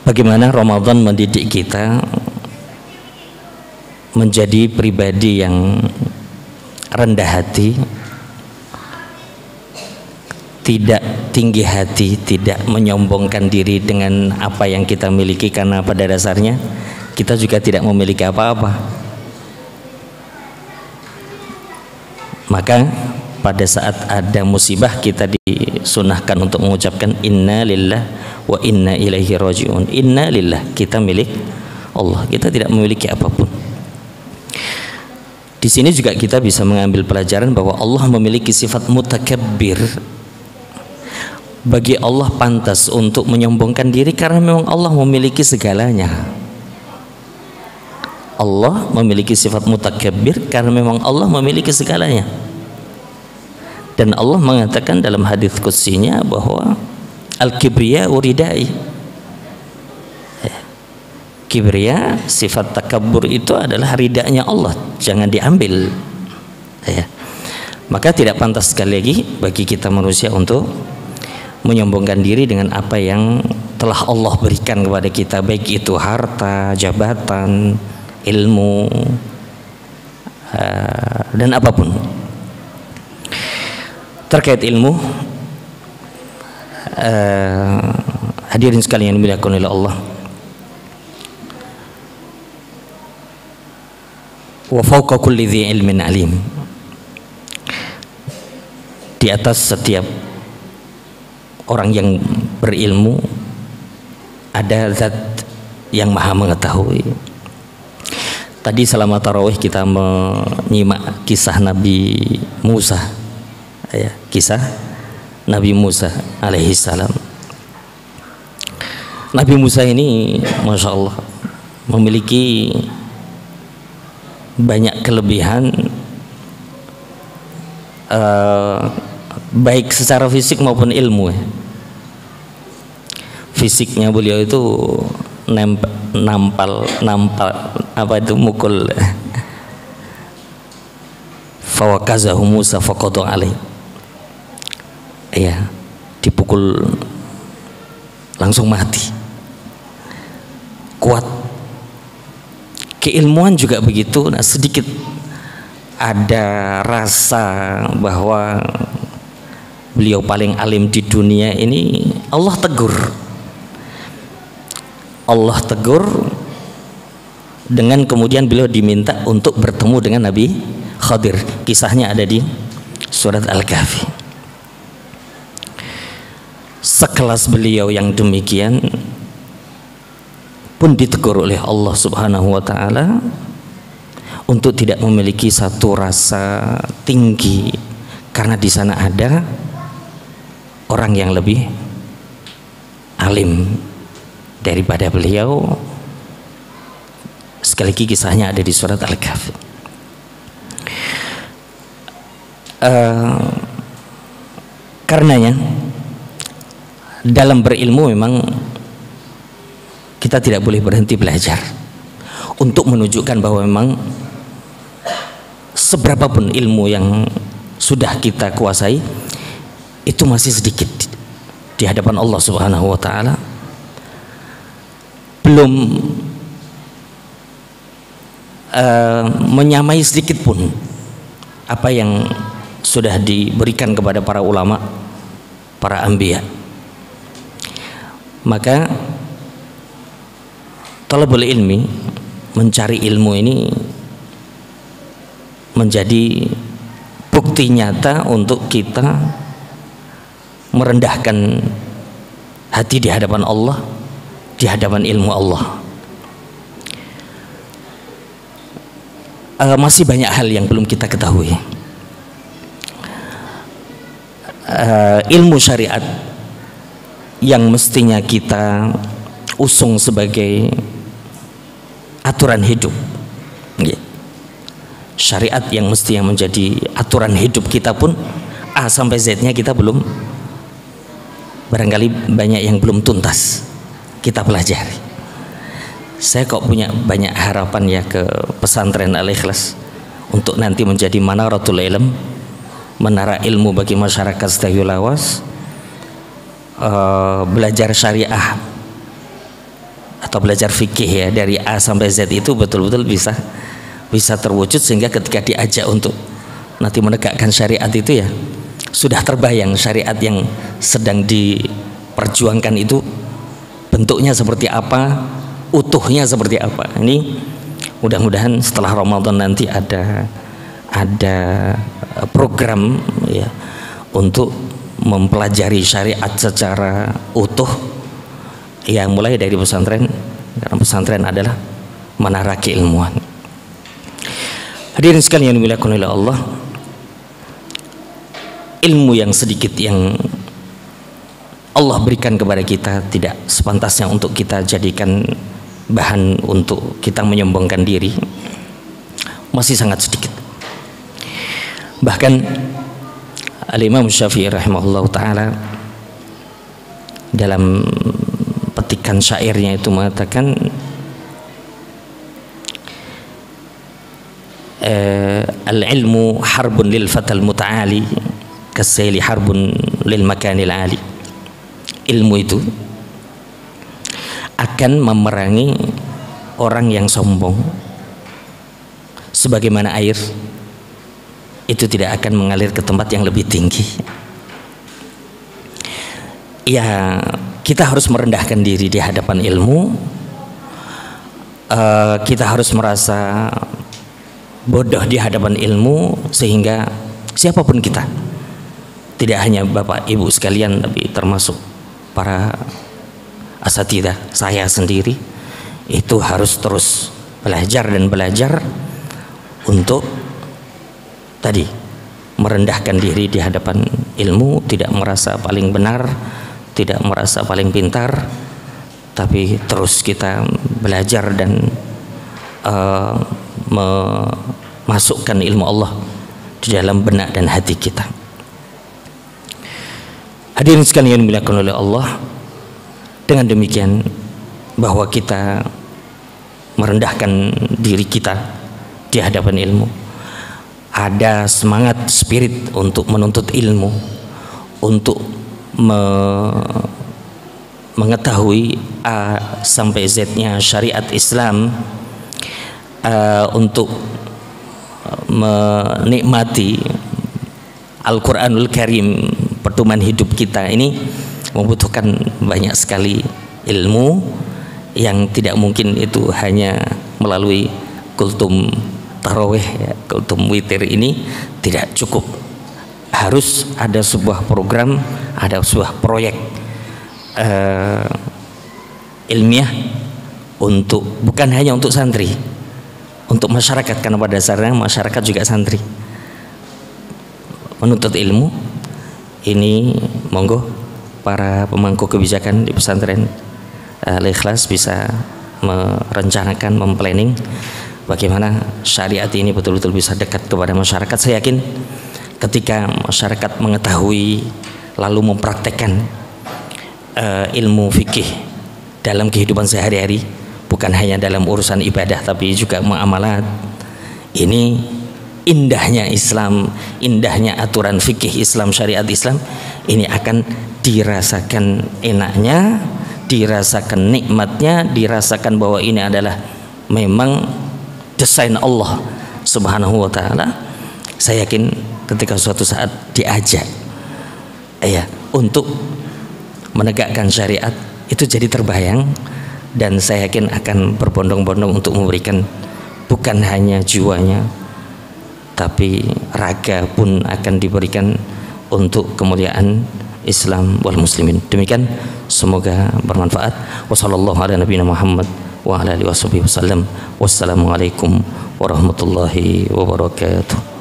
bagaimana Ramadan mendidik kita menjadi pribadi yang rendah hati, tidak tinggi hati, tidak menyombongkan diri dengan apa yang kita miliki, karena pada dasarnya kita juga tidak memiliki apa-apa. Maka pada saat ada musibah kita disunahkan untuk mengucapkan inna lillah wa inna ilaihi rajiun. Inna lillah, kita milik Allah, kita tidak memiliki apapun. Di sini juga kita bisa mengambil pelajaran bahwa Allah memiliki sifat mutakabbir. Bagi Allah pantas untuk menyombongkan diri karena memang Allah memiliki segalanya. Allah memiliki sifat mutakabbir karena memang Allah memiliki segalanya. Dan Allah mengatakan dalam hadis qudsinya bahwa al-kibriya uridai. Kibriya, sifat takabbur itu adalah ridanya Allah, jangan diambil. Maka tidak pantas sekali lagi bagi kita manusia untuk menyombongkan diri dengan apa yang telah Allah berikan kepada kita, baik itu harta, jabatan, ilmu, dan apapun. Terkait ilmu, hadirin sekalian yang dimuliakan oleh Allah, wa fawqa kulli dhi ilmin alim, di atas setiap orang yang berilmu ada zat yang maha mengetahui. Tadi selama tarawih kita menyimak kisah Nabi Musa, kisah Nabi Musa alaihissalam. Nabi Musa ini Masya Allah memiliki banyak kelebihan, baik secara fisik maupun ilmu. Fisiknya beliau itu nampal apa itu, mukul. Fawakazahu Musa faqada alaih, dipukul langsung mati. Kuat. Keilmuan juga begitu. Nah, sedikit ada rasa bahwa beliau paling alim di dunia ini, Allah tegur. Allah tegur dengan kemudian beliau diminta untuk bertemu dengan Nabi Khadir. Kisahnya ada di surat Al-Kahfi. Sekelas beliau yang demikian pun ditegur oleh Allah Subhanahu wa ta'ala untuk tidak memiliki satu rasa tinggi, karena di sana ada orang yang lebih alim daripada beliau. Sekali lagi kisahnya ada di surat Al-Kahfi. Karenanya dalam berilmu memang kita tidak boleh berhenti belajar untuk menunjukkan bahwa memang seberapapun ilmu yang sudah kita kuasai itu masih sedikit di hadapan Allah Subhanahu wa ta'ala, belum menyamai sedikit pun apa yang sudah diberikan kepada para ulama, para anbiya. Maka talabul ilmi, mencari ilmu ini menjadi bukti nyata untuk kita merendahkan hati di hadapan Allah, di hadapan ilmu Allah. Masih banyak hal yang belum kita ketahui. Ilmu syariat yang mestinya kita usung sebagai aturan hidup, syariat yang mestinya menjadi aturan hidup kita pun A sampai Z-nya kita belum, barangkali banyak yang belum tuntas kita pelajari. Saya kok punya banyak harapan ya ke pesantren Al-Ikhlas untuk nanti menjadi manaratul ilm, menara ilmu bagi masyarakat Stayulawas, belajar syariah atau belajar fikih ya dari A sampai Z itu betul-betul bisa terwujud, sehingga ketika diajak untuk nanti menegakkan syariat itu ya sudah terbayang syariat yang sedang diperjuangkan itu bentuknya seperti apa, utuhnya seperti apa. Ini mudah-mudahan setelah Ramadan nanti ada program ya untuk mempelajari syariat secara utuh, yang mulai dari pesantren, karena pesantren adalah menara keilmuan. Hadirin sekalian yang dimuliakan oleh Allah, ilmu yang sedikit yang Allah berikan kepada kita tidak sepantasnya untuk kita jadikan bahan untuk kita menyombongkan diri, masih sangat sedikit. Bahkan Al-Imam Syafi'i rahimahullah ta'ala dalam petikan syairnya itu mengatakan, al-ilmu harbun lil fatal muta'ali kasayli harbun lil makanil ali. Ilmu itu akan memerangi orang yang sombong sebagaimana air itu tidak akan mengalir ke tempat yang lebih tinggi. Ya, kita harus merendahkan diri di hadapan ilmu. Kita harus merasa bodoh di hadapan ilmu, sehingga siapapun kita, tidak hanya Bapak Ibu sekalian, tapi termasuk para asatidzah, saya sendiri, itu harus terus belajar dan belajar untuk tadi merendahkan diri di hadapan ilmu, tidak merasa paling benar, tidak merasa paling pintar, tapi terus kita belajar dan memasukkan ilmu Allah di dalam benak dan hati kita. Hadirin sekalian yang dimuliakan oleh Allah, dengan demikian bahwa kita merendahkan diri kita di hadapan ilmu, ada semangat spirit untuk menuntut ilmu, untuk mengetahui A sampai Z-nya syariat Islam, untuk menikmati Al-Quranul Karim, pedoman hidup kita. Ini membutuhkan banyak sekali ilmu yang tidak mungkin itu hanya melalui kultum tarawih ya, kultum witir ini tidak cukup. Harus ada sebuah program, ada sebuah proyek ilmiah untuk, bukan hanya untuk santri, untuk masyarakat, karena pada dasarnya masyarakat juga santri menuntut ilmu. Ini monggo para pemangku kebijakan di pesantren Al-Ikhlas bisa merencanakan, memplanning bagaimana syariat ini betul-betul bisa dekat kepada masyarakat. Saya yakin ketika masyarakat mengetahui lalu mempraktekkan ilmu fikih dalam kehidupan sehari-hari, bukan hanya dalam urusan ibadah tapi juga muamalat, ini indahnya Islam, indahnya aturan fikih Islam, syariat Islam ini akan dirasakan enaknya, dirasakan nikmatnya, dirasakan bahwa ini adalah memang desain Allah Subhanahu wa ta'ala. Saya yakin ketika suatu saat diajak ya untuk menegakkan syariat, itu jadi terbayang, dan saya yakin akan berbondong-bondong untuk memberikan bukan hanya jiwanya tapi raga pun akan diberikan untuk kemuliaan Islam wal muslimin. Demikian, semoga bermanfaat. Wassallallahu ala nabiyina Muhammad wa ala alihi wasallam. Wassalamualaikum warahmatullahi wabarakatuh.